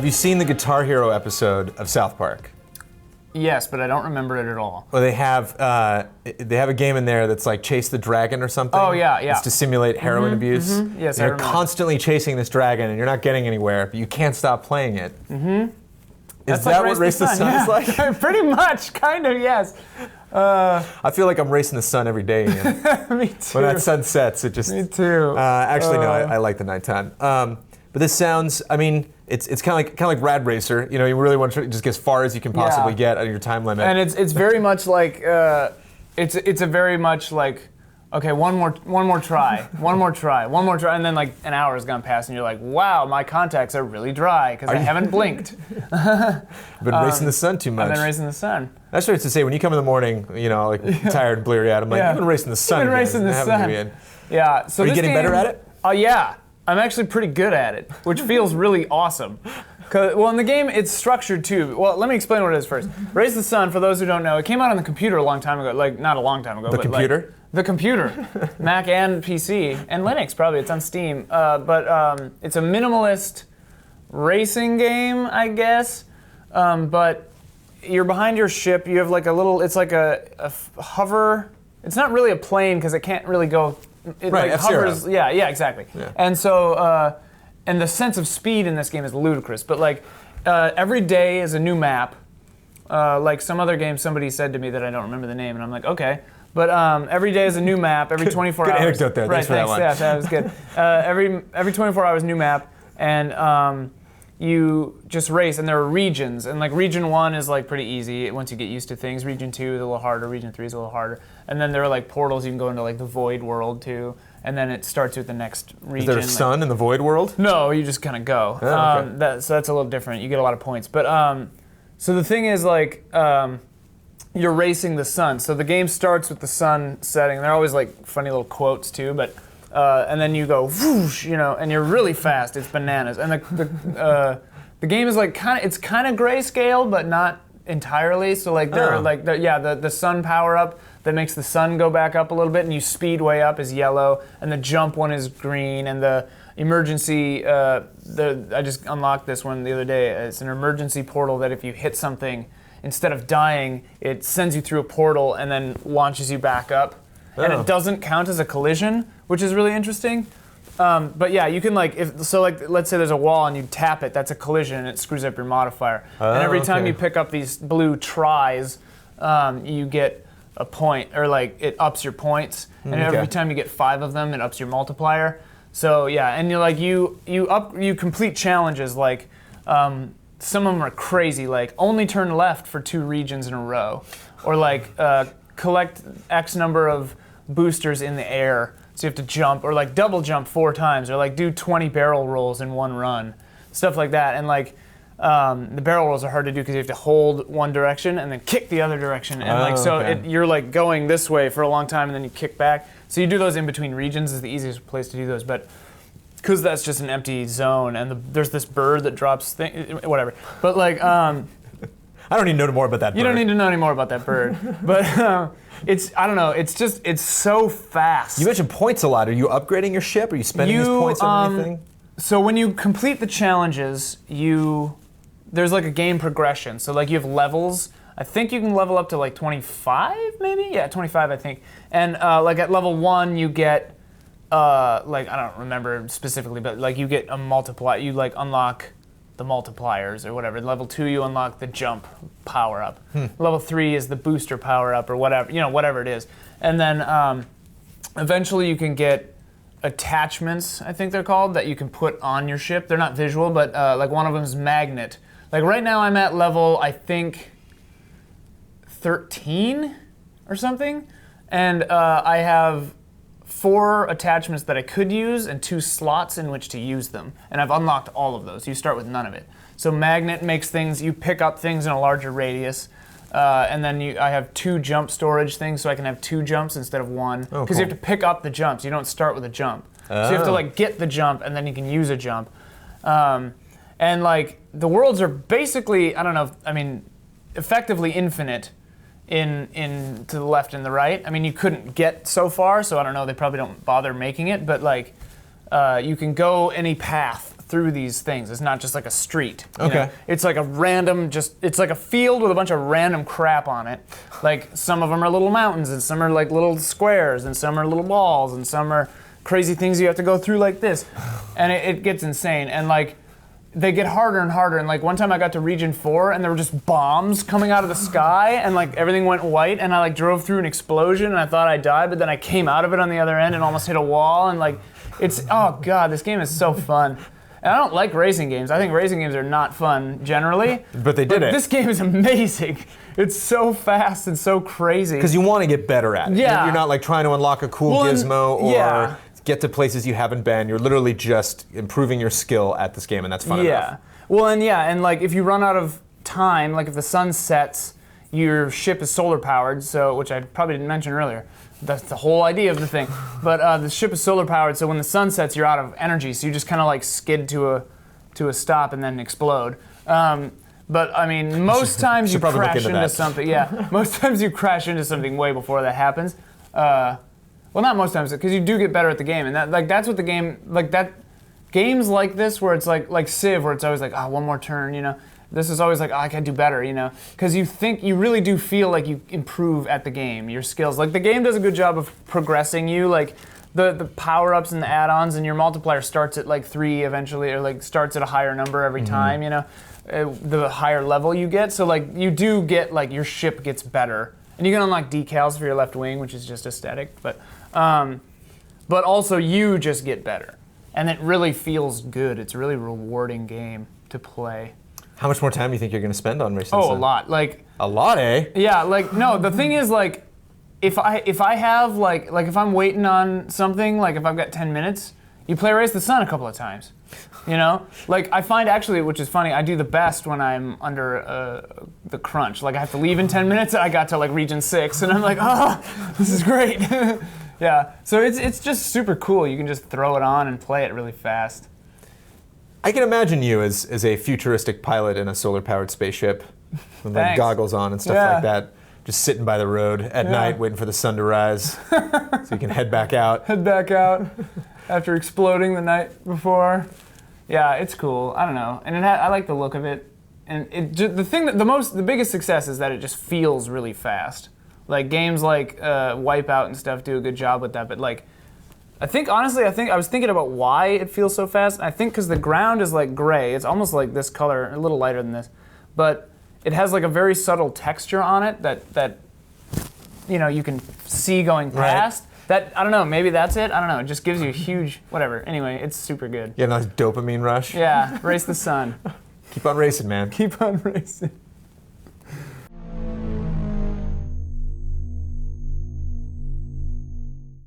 Have you seen the Guitar Hero episode of South Park? Yes, but I don't remember it at all. Well, they have a game in there that's like Chase the Dragon or something. Oh, yeah. It's to simulate heroin abuse. Yes, and you're constantly chasing this dragon, and you're not getting anywhere, but you can't stop playing it. Is that what Race the Sun is like? Pretty much, kind of, yes. I feel like I'm racing the sun every day, Ian. Me too. When that sun sets, it just... Me too. Actually, no, I like the nighttime. But this sounds, I mean, it's kind of like Rad Racer. You know, you really want to just get as far as you can possibly get out of your time limit. And it's very much like, it's a very much like, okay, one more try, one more try, and then like an hour has gone past, and you're like, wow, my contacts are really dry because I haven't blinked. I've been racing the sun too much. I've been racing the sun. That's what I used to say when you come in the morning, you know, like tired and bleary-eyed. I'm like, you've been racing the sun. You've been racing the sun. Yeah. So are you getting better at it? Yeah. I'm actually pretty good at it, which feels really awesome. Well, in the game, it's structured too. Well, let me explain what it is first. Raise the Sun, for those who don't know, it came out on the computer a long time ago. Like, not a long time ago, but computer? Like, the computer. Mac and PC, and Linux probably, it's on Steam. But it's a minimalist racing game, I guess. But you're behind your ship, you have like a little, it's like a hover. It's not really a plane because it can't really go. It right, like hovers. Yeah, exactly. Yeah. And so, and the sense of speed in this game is ludicrous. But like, every day is a new map. Like some other game, somebody said to me that I don't remember the name, and I'm like, okay. But every day is a new map. Every 24 good hours. Good anecdote there. Right, thanks for that one. Yeah, that was good. Every 24 hours, new map, and you just race, and there are regions, and like region 1 is like pretty easy once you get used to things. Region 2 is a little harder. Region 3 is a little harder. And then there are like portals you can go into, like the Void World too. And then it starts with the next region. Is there a sun in the Void World? No, you just kind of go. Oh, okay. So that's a little different. You get a lot of points. But so the thing is, like, you're racing the sun. So the game starts with the sun setting. They're always like funny little quotes too. But and then you go whoosh, you know, and you're really fast. It's bananas. And the game is like it's kind of grayscale, but not entirely. So like the sun power up that makes the sun go back up a little bit, and you speed way up is yellow, and the jump one is green, and the emergency. I just unlocked this one the other day. It's an emergency portal that if you hit something, instead of dying, it sends you through a portal and then launches you back up. Oh. And it doesn't count as a collision, which is really interesting. But yeah, you can like, let's say there's a wall and you tap it, that's a collision and it screws up your modifier. And every time you pick up these blue tries, you get a point, or like it ups your points. And every time you get 5 of them, it ups your multiplier. So yeah, and you're like, you complete challenges like, some of them are crazy, like only turn left for 2 regions in a row. Or like collect X number of boosters in the air. So you have to jump, or like double jump 4 times, or like do 20 barrel rolls in one run, stuff like that. And like the barrel rolls are hard to do because you have to hold one direction and then kick the other direction, and you're like going this way for a long time and then you kick back. So you do those in between regions is the easiest place to do those, but because that's just an empty zone, and there's this bird that drops whatever. But like I don't need to know more about that bird. You don't need to know any more about that bird. But I don't know, it's so fast. You mentioned points a lot. Are you upgrading your ship? Are you spending these points on anything? So when you complete the challenges, there's like a game progression. So like you have levels. I think you can level up to like 25 maybe? Yeah, 25 I think. And like at level 1 you get, like I don't remember specifically, but like you get a multiplier. You like unlock the multipliers or whatever. Level 2 you unlock the jump power up. Level 3 is the booster power up or whatever, whatever it is. And then eventually you can get attachments, I think they're called, that you can put on your ship. They're not visual, but like one of them is magnet. Like right now I'm at level, I think 13 or something, and I have 4 attachments that I could use and 2 slots in which to use them. And I've unlocked all of those. You start with none of it. So magnet makes things, you pick up things in a larger radius. And then I have 2 jump storage things, so I can have 2 jumps instead of 1. Because you have to pick up the jumps. You don't start with a jump. So you have to like get the jump, and then you can use a jump. And like the worlds are basically, I don't know, I mean, effectively infinite in to the left and the right. I mean, you couldn't get so far, so I don't know, they probably don't bother making it, but like you can go any path through these things. It's not just like a street. You Okay. know? It's like a random, it's like a field with a bunch of random crap on it. Like some of them are little mountains, and some are like little squares, and some are little walls, and some are crazy things you have to go through like this. And it gets insane. And like, they get harder and harder, and like one time I got to region 4 and there were just bombs coming out of the sky and like everything went white and I like drove through an explosion and I thought I died, but then I came out of it on the other end and almost hit a wall, and like oh god, this game is so fun. And I don't like racing games. I think racing games are not fun generally. But they did it. This game is amazing. It's so fast and so crazy. Because you want to get better at it. Yeah. You're not like trying to unlock a cool gizmo or get to places you haven't been. You're literally just improving your skill at this game, and that's fun enough. Well, and like if you run out of time, like if the sun sets, your ship is solar powered, so which I probably didn't mention earlier. That's the whole idea of the thing. But the ship is solar powered, so when the sun sets, you're out of energy, so you just kind of like skid to a stop and then explode. But I mean, most times you crash into something. Yeah, most times you crash into something way before that happens. Well, not most times, because you do get better at the game, and that's what the game games like this where it's like Civ, where it's always like one more turn, you know. This is always like I can do better, you know, because you really do feel like you improve at the game, your skills. Like the game does a good job of progressing you, like the power ups and the add-ons, and your multiplier starts at like 3 eventually, or like starts at a higher number every time, you know, the higher level you get. So like you do get like your ship gets better. And you can unlock decals for your left wing, which is just aesthetic, but also you just get better, and it really feels good. It's a really rewarding game to play. How much more time do you think you're going to spend on racing? Oh, a lot. Like a lot, eh? Yeah. Like no. The thing is, like, if I have like if I'm waiting on something, like if I've got 10 minutes, you play Race the Sun a couple of times. You know, like I find actually, which is funny, I do the best when I'm under the crunch. Like I have to leave in 10 minutes, and I got to like region 6, and I'm like, this is great. Yeah, so it's just super cool. You can just throw it on and play it really fast. I can imagine you as a futuristic pilot in a solar-powered spaceship with like goggles on and stuff like that, just sitting by the road at night waiting for the sun to rise so you can head back out. Head back out after exploding the night before. Yeah, it's cool. I don't know, and I like the look of it. And the biggest success is that it just feels really fast. Like games like Wipeout and stuff do a good job with that. But like, I think I was thinking about why it feels so fast. I think because the ground is like gray. It's almost like this color, a little lighter than this, but it has like a very subtle texture on it that you know you can see going past. Right. That, I don't know, maybe that's it. I don't know. It just gives you a huge, whatever. Anyway, it's super good. You have a nice dopamine rush. Yeah, Race the Sun. Keep on racing, man. Keep on racing.